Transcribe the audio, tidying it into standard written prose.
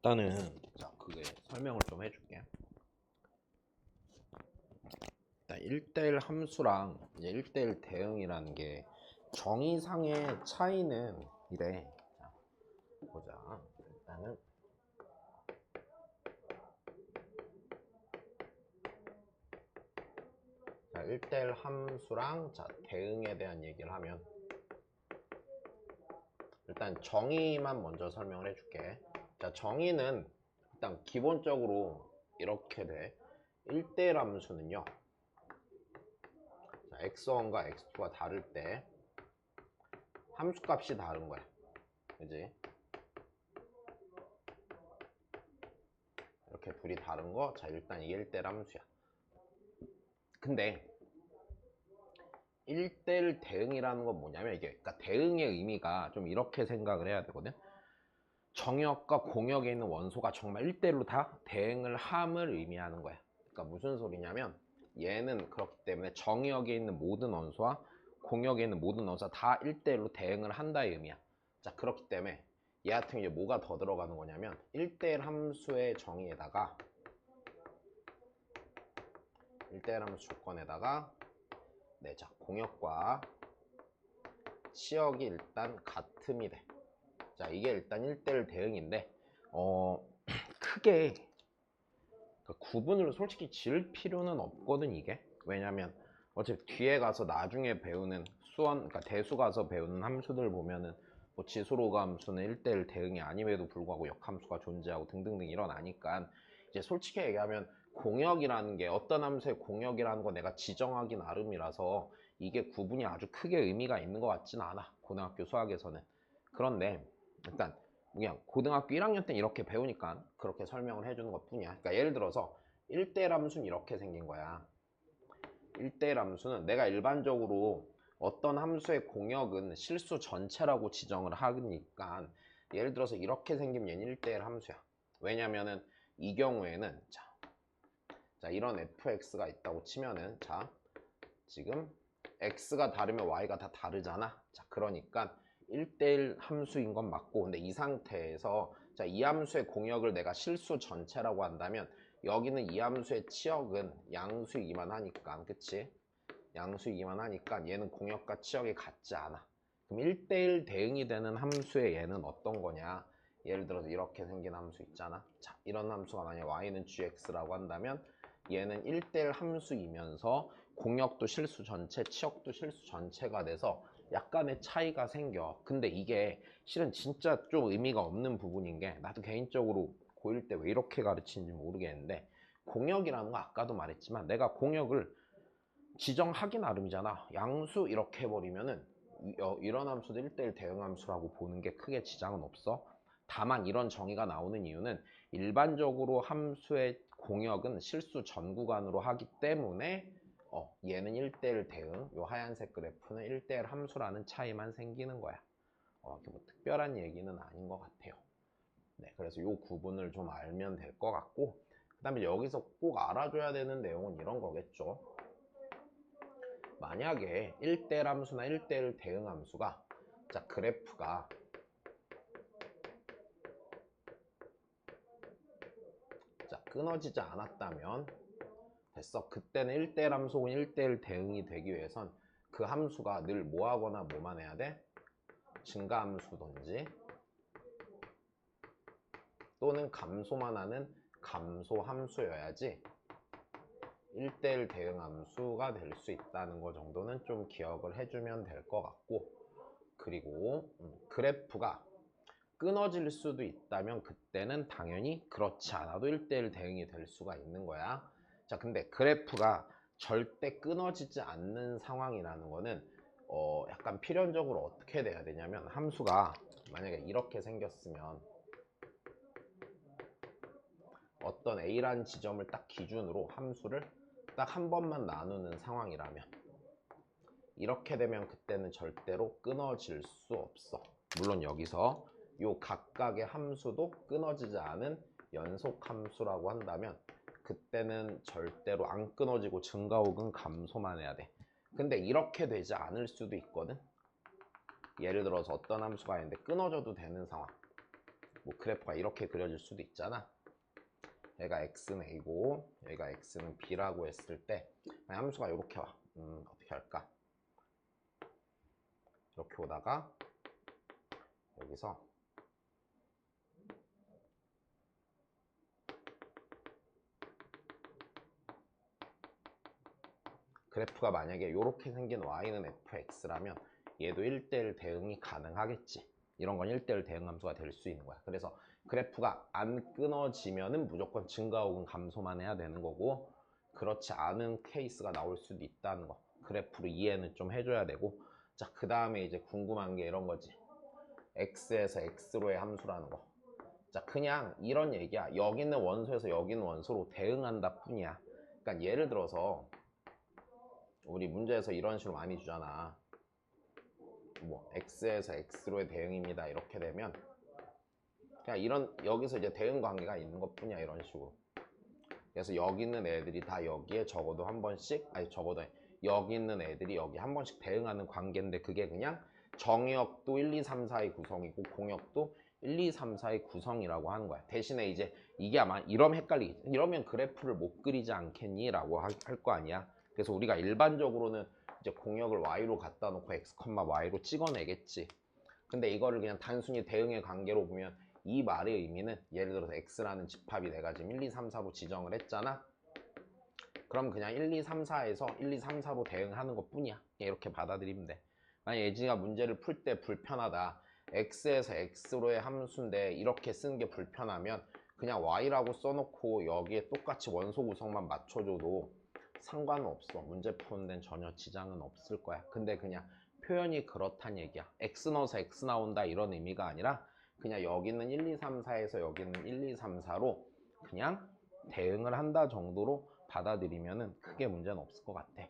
일단은 자 그게 설명을 좀 해줄게. 일단 1대1 함수랑 이제 1대1 대응이라는 게 정의상의 차이는 이래. 자, 보자. 일단은 자, 1대1 함수랑 자, 대응에 대한 얘기를 하면 일단 정의만 먼저 설명을 해줄게. 자, 정의는 일단 기본적으로 이렇게 돼. 1대1 함수는요. 자, x1과 x2가 다를 때 함수값이 다른 거야. 그지? 이렇게 둘이 다른 거. 자, 일단 이게 1대1 함수야. 근데 1대1 대응이라는 건 뭐냐면 이게 그러니까 대응의 의미가 좀 이렇게 생각을 해야 되거든. 정역과 공역에 있는 원소가 정말 1대1로 다 대응을 함을 의미하는 거야. 그러니까 무슨 소리냐면 얘는 그렇기 때문에 정역에 있는 모든 원소와 공역에 있는 모든 원소가 다 1대1로 대응을 한다의 의미야. 자, 그렇기 때문에 얘 같은 경우에 뭐가 더 들어가는 거냐면 1대1 함수의 정의에다가 1대1 함수 조건에다가 네, 자, 공역과 치역이 일단 같음이 돼. 자, 이게 일단 1대1 대응인데 크게 구분을 솔직히 지을 필요는 없거든 이게. 왜냐면 어차피 뒤에 가서 나중에 배우는 수원, 그러니까 대수 가서 배우는 함수들 보면은 뭐 지수로가 함수는 1대1 대응이 아님에도 불구하고 역함수가 존재하고 등등등 일어나니까 이제 솔직히 얘기하면 공역이라는 게 어떤 함수의 공역이라는 거 내가 지정하기 나름이라서 이게 구분이 아주 크게 의미가 있는 것 같지는 않아 고등학교 수학에서는. 그런데 일단 그냥 고등학교 1학년 때 이렇게 배우니까 그렇게 설명을 해주는 것 뿐이야. 그러니까 예를 들어서 1대1 함수는 이렇게 생긴 거야. 1대1 함수는 내가 일반적으로 어떤 함수의 공역은 실수 전체라고 지정을 하니까 예를 들어서 이렇게 생기면 얘는 1대1 함수야. 왜냐면은 이 경우에는 자 이런 fx가 있다고 치면은 자 지금 x가 다르면 y가 다 다르잖아. 자 그러니까 1대1 함수인 건 맞고, 근데 이 상태에서 자, 이 함수의 공역을 내가 실수 전체라고 한다면 여기는 이 함수의 치역은 양수이기만 하니까, 그치? 양수이기만 하니까 얘는 공역과 치역이 같지 않아. 그럼 1대1 대응이 되는 함수의 얘는 어떤 거냐? 예를 들어서 이렇게 생긴 함수 있잖아. 자, 이런 함수가 만약 y는 gx라고 한다면 얘는 1대1 함수이면서 공역도 실수 전체, 치역도 실수 전체가 돼서 약간의 차이가 생겨. 근데 이게 실은 진짜 좀 의미가 없는 부분인 게 나도 개인적으로 고1 때 왜 이렇게 가르치는지 모르겠는데 공역이라는 거 아까도 말했지만 내가 공역을 지정하기 나름이잖아. 양수 이렇게 해버리면은 이런 함수도 1대1 대응함수라고 보는 게 크게 지장은 없어. 다만 이런 정의가 나오는 이유는 일반적으로 함수의 공역은 실수 전 구간으로 하기 때문에 얘는 1대1 대응, 요 하얀색 그래프는 1대1 함수라는 차이만 생기는 거야. 뭐 특별한 얘기는 아닌 것 같아요. 네, 그래서 요 구분을 좀 알면 될 것 같고, 그 다음에 여기서 꼭 알아줘야 되는 내용은 이런 거겠죠. 만약에 1대1 함수나 1대1 대응 함수가 자 그래프가 자 끊어지지 않았다면 됐어. 그때는 1대1 함수 혹은 1대1 대응이 되기 위해선 그 함수가 늘 뭐하거나 뭐만 해야 돼? 증가함수든지 또는 감소만 하는 감소함수여야지 1대1 대응함수가 될 수 있다는 거 정도는 좀 기억을 해주면 될 것 같고, 그리고 그래프가 끊어질 수도 있다면 그때는 당연히 그렇지 않아도 1대1 대응이 될 수가 있는 거야. 자, 근데 그래프가 절대 끊어지지 않는 상황이라는 거는 약간 필연적으로 어떻게 돼야 되냐면 함수가 만약에 이렇게 생겼으면 어떤 A라는 지점을 딱 기준으로 함수를 딱 한 번만 나누는 상황이라면 이렇게 되면 그때는 절대로 끊어질 수 없어. 물론 여기서 요 각각의 함수도 끊어지지 않은 연속 함수라고 한다면 그때는 절대로 안 끊어지고 증가 혹은 감소만 해야 돼. 근데 이렇게 되지 않을 수도 있거든. 예를 들어서 어떤 함수가 있는데 끊어져도 되는 상황. 뭐 그래프가 이렇게 그려질 수도 있잖아. 얘가 x는 a고 얘가 x는 b라고 했을 때 함수가 이렇게 와. 어떻게 할까? 이렇게 오다가 여기서 그래프가 만약에 이렇게 생긴 y는 fx라면 얘도 1대1 대응이 가능하겠지. 이런 건 1대1 대응 함수가 될 수 있는 거야. 그래서 그래프가 안 끊어지면은 무조건 증가 혹은 감소만 해야 되는 거고, 그렇지 않은 케이스가 나올 수도 있다는 거. 그래프로 이해는 좀 해줘야 되고. 자, 그 다음에 이제 궁금한 게 이런 거지. x에서 x로의 함수라는 거. 자, 그냥 이런 얘기야. 여기 있는 원소에서 여기 있는 원소로 대응한다 뿐이야. 그러니까 예를 들어서 우리 문제에서 이런 식으로 많이 주잖아. 뭐 x에서 x로의 대응입니다. 이렇게 되면 그냥 이런 여기서 이제 대응 관계가 있는 것뿐이야. 이런 식으로. 그래서 여기 있는 애들이 다 여기에 적어도 한 번씩, 아니 적어도 여기 있는 애들이 여기 한 번씩 대응하는 관계인데, 그게 그냥 정의역도 1, 2, 3, 4의 구성이고 공역도 1, 2, 3, 4의 구성이라고 하는 거야. 대신에 이제 이게 아마 이러면 헷갈리겠지. 이러면 그래프를 못 그리지 않겠니? 라고 할 거 아니야. 그래서 우리가 일반적으로는 이제 공역을 y로 갖다 놓고 x, y로 찍어내겠지. 근데 이거를 그냥 단순히 대응의 관계로 보면 이 말의 의미는, 예를 들어서 x라는 집합이 내가 지금 1, 2, 3, 4로 지정을 했잖아. 그럼 그냥 1, 2, 3, 4에서 1, 2, 3, 4로 대응하는 것 뿐이야. 이렇게 받아들이면 돼. 만약 예진이가 문제를 풀 때 불편하다, x에서 x로의 함수인데 이렇게 쓰는 게 불편하면 그냥 y라고 써놓고 여기에 똑같이 원소 구성만 맞춰줘도 상관은 없어. 문제 푸는 데는 전혀 지장은 없을 거야. 근데 그냥 표현이 그렇단 얘기야. x 넣어서 x 나온다 이런 의미가 아니라 그냥 여기는 1, 2, 3, 4에서 여기는 1, 2, 3, 4로 그냥 대응을 한다 정도로 받아들이면은 크게 문제는 없을 것 같아.